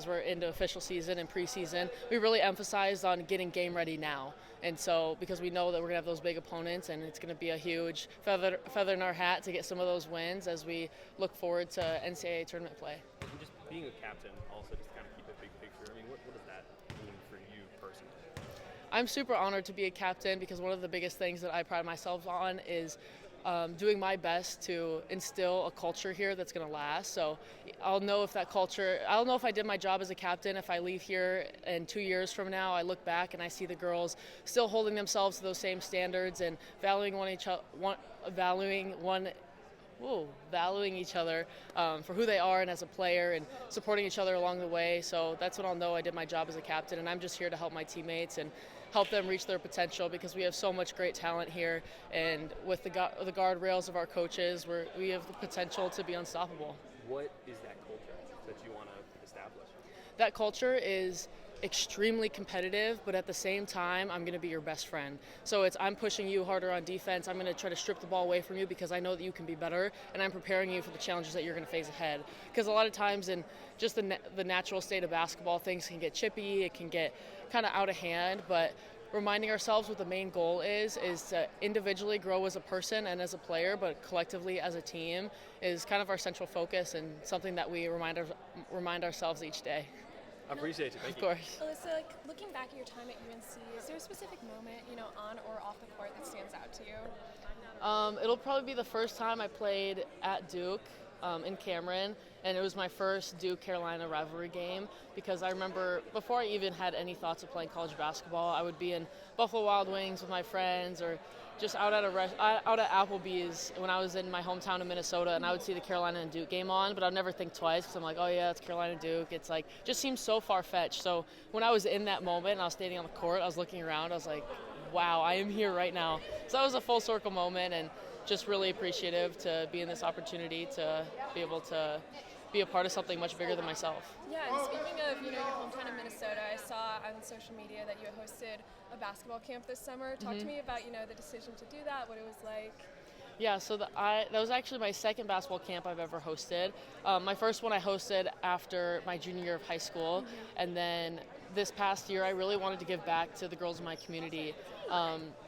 As we're into official season and preseason, we really emphasized on getting game ready now. And so, because we know that we're going to have those big opponents, and it's going to be a huge feather in our hat to get some of those wins as we look forward to NCAA tournament play. And just being a captain, also just kind of keep a big picture. I mean, what does that mean for you personally? I'm super honored to be a captain because one of the biggest things that I pride myself on is doing my best to instill a culture here that's going to last. So I'll know if I did my job as a captain. If I leave here in 2 years from now, I look back and I see the girls still holding themselves to those same standards and valuing each other for who they are and as a player, and supporting each other along the way. So that's when I'll know I did my job as a captain, and I'm just here to help my teammates and help them reach their potential, because we have so much great talent here, and with the guardrails of our coaches, we have the potential to be unstoppable. What is that culture that you want to establish? That culture is extremely competitive, but at the same time, I'm going to be your best friend. So I'm pushing you harder on defense. I'm going to try to strip the ball away from you because I know that you can be better, and I'm preparing you for the challenges that you're going to face ahead. Because a lot of times in just the natural state of basketball, things can get chippy, it can get kind of out of hand, but reminding ourselves what the main goal is to individually grow as a person and as a player, but collectively as a team is kind of our central focus, and something that we remind ourselves each day. I appreciate you. Thank you. Of course. Alyssa, looking back at your time at UNC, is there a specific moment, on or off the court that stands out to you? It'll probably be the first time I played at Duke in Cameron, and it was my first Duke-Carolina rivalry game, because I remember before I even had any thoughts of playing college basketball, I would be in Buffalo Wild Wings with my friends, or just out at Applebee's when I was in my hometown of Minnesota, and I would see the Carolina and Duke game on, but I'd never think twice because I'm like, oh yeah, it's Carolina Duke. It's like, just seems so far-fetched. So when I was in that moment and I was standing on the court, I was looking around, I was like, wow, I am here right now. So that was a full circle moment, and just really appreciative to be in this opportunity to be able to be a part of something much bigger than myself. Yeah, and speaking of, your hometown in Minnesota, I saw on social media that you had hosted a basketball camp this summer. Talk to me about, the decision to do that, what it was like. Yeah, so that was actually my second basketball camp I've ever hosted. My first one I hosted after my junior year of high school, and then this past year I really wanted to give back to the girls in my community,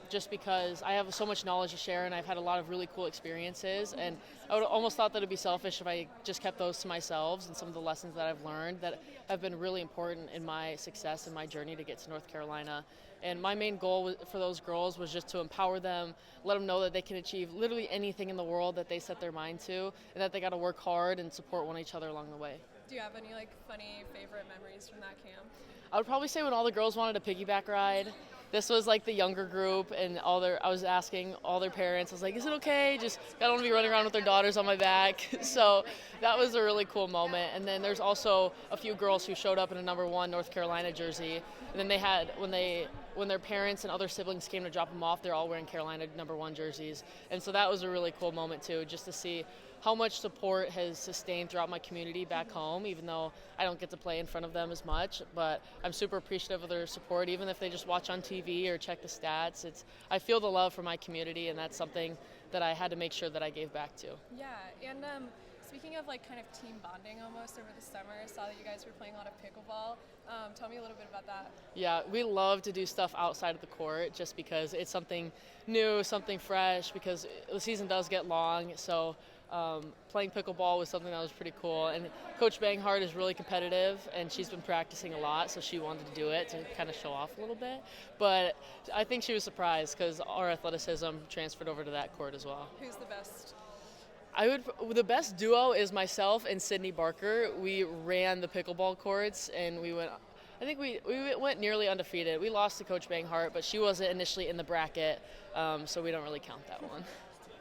just because I have so much knowledge to share, and I've had a lot of really cool experiences, and I would almost thought that it would be selfish if I just kept those to myself, and some of the lessons that I've learned that have been really important in my success and my journey to get to North Carolina. And my main goal for those girls was just to empower them, let them know that they can achieve literally anything in the world that they set their mind to, and that they got to work hard and support each other along the way. Do you have any funny favorite memories from that camp? I would probably say when all the girls wanted a piggyback ride. This was like the younger group, and I was asking all their parents, I was like, is it okay? Just, I don't want to be running around with their daughters on my back. So that was a really cool moment. And then there's also a few girls who showed up in a number 1 North Carolina jersey. And then they had, when their parents and other siblings came to drop them off, they're all wearing Carolina number 1 jerseys. And so that was a really cool moment too, just to see how much support has sustained throughout my community back home, even though I don't get to play in front of them as much. But I'm super appreciative of their support, even if they just watch on TV or check the stats. I feel the love for my community, and that's something that I had to make sure that I gave back to. Yeah, and speaking of kind of team bonding almost over the summer, I saw that you guys were playing a lot of pickleball. Tell me a little bit about that. Yeah, we love to do stuff outside of the court just because it's something new, something fresh, because the season does get long. So playing pickleball was something that was pretty cool. And Coach Banghart is really competitive, and she's been practicing a lot, so she wanted to do it to kind of show off a little bit. But I think she was surprised because our athleticism transferred over to that court as well. Who's the best? The best duo is myself and Sydney Barker. We ran the pickleball courts, and we went nearly undefeated. We lost to Coach Banghart, but she wasn't initially in the bracket, so we don't really count that one.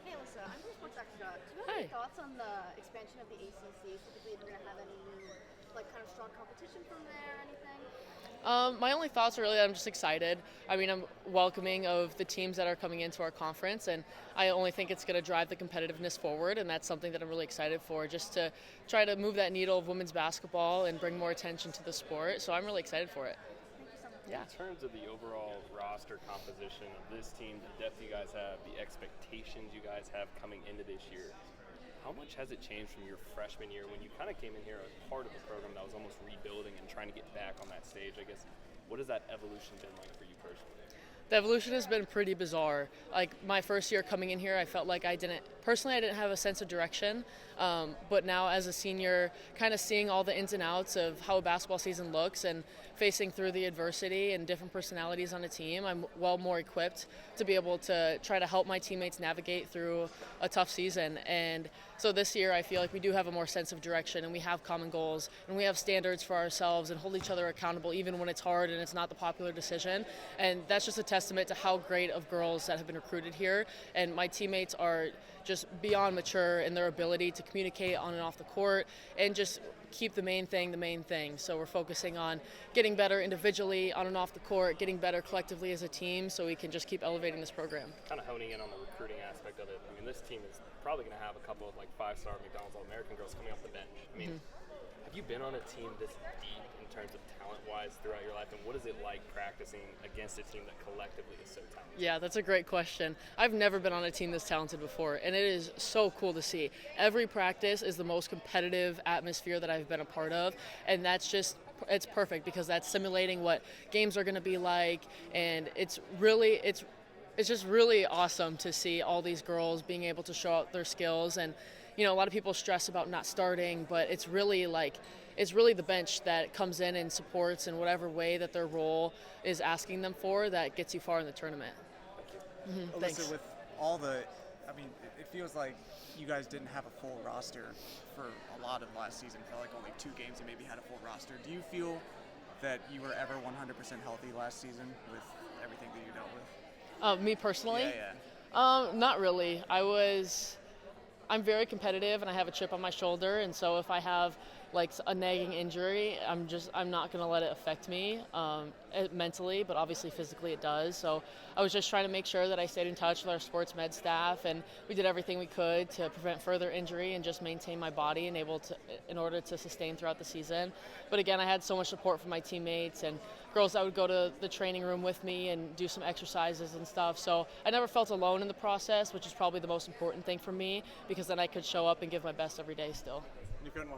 Hey, Alyssa, I'm just one second. Do you have any thoughts on the expansion of the ACC? Typically, they're going to have any new, kind of strong competition from there, anything? My only thoughts are really that I'm just excited. I mean, I'm welcoming of the teams that are coming into our conference, and I only think it's going to drive the competitiveness forward, and that's something that I'm really excited for, just to try to move that needle of women's basketball and bring more attention to the sport. So I'm really excited for it. Thank you so much. Yeah. In terms of the overall roster composition of this team, the depth you guys have, the expectations you guys have coming into this year, How much has it changed from your freshman year when you kind of came in here as part of the program that was almost rebuilding and trying to get back on that stage? I guess, what has that evolution been like for you personally? The evolution has been pretty bizarre. Like my first year coming in here, I felt like I didn't have a sense of direction. But now as a senior, kind of seeing all the ins and outs of how a basketball season looks and facing through the adversity and different personalities on a team, I'm well more equipped to be able to try to help my teammates navigate through a tough season. And so this year I feel like we do have a more sense of direction, and we have common goals, and we have standards for ourselves and hold each other accountable even when it's hard and it's not the popular decision. And that's just a testament to how great of girls that have been recruited here. And my teammates are just beyond mature in their ability to communicate on and off the court and just keep the main thing. So we're focusing on getting better individually on and off the court, getting better collectively as a team, so we can just keep elevating this program. Kind of honing in on the recruiting aspect of it. I mean, this team is probably going to have a couple of like 5-star McDonald's All-American girls coming off the bench. I mean, have you been on a team this deep in terms of talent-wise throughout your life, and what is it like practicing against a team that collectively is so talented? Yeah, that's a great question. I've never been on a team this talented before, and it is so cool to see. Every practice is the most competitive atmosphere that I've been a part of, and it's perfect because that's simulating what games are going to be like, and it's just really awesome to see all these girls being able to show out their skills. And you know, a lot of people stress about not starting, but it's really the bench that comes in and supports in whatever way that their role is asking them for that gets you far in the tournament. Alyssa, Thanks. with all it feels like you guys didn't have a full roster for a lot of last season. It felt like only 2 games and maybe had a full roster. Do you feel that you were ever 100% healthy last season with everything that you dealt with? Me personally? Yeah. Not really. I'm very competitive and I have a chip on my shoulder, and so if I have like a nagging injury, I'm not going to let it affect me mentally, but obviously physically it does. So I was just trying to make sure that I stayed in touch with our sports med staff, and we did everything we could to prevent further injury and just maintain my body and in order to sustain throughout the season. But again, I had so much support from my teammates and girls that would go to the training room with me and do some exercises and stuff. So I never felt alone in the process, which is probably the most important thing for me, because then I could show up and give my best every day still. You couldn't 100%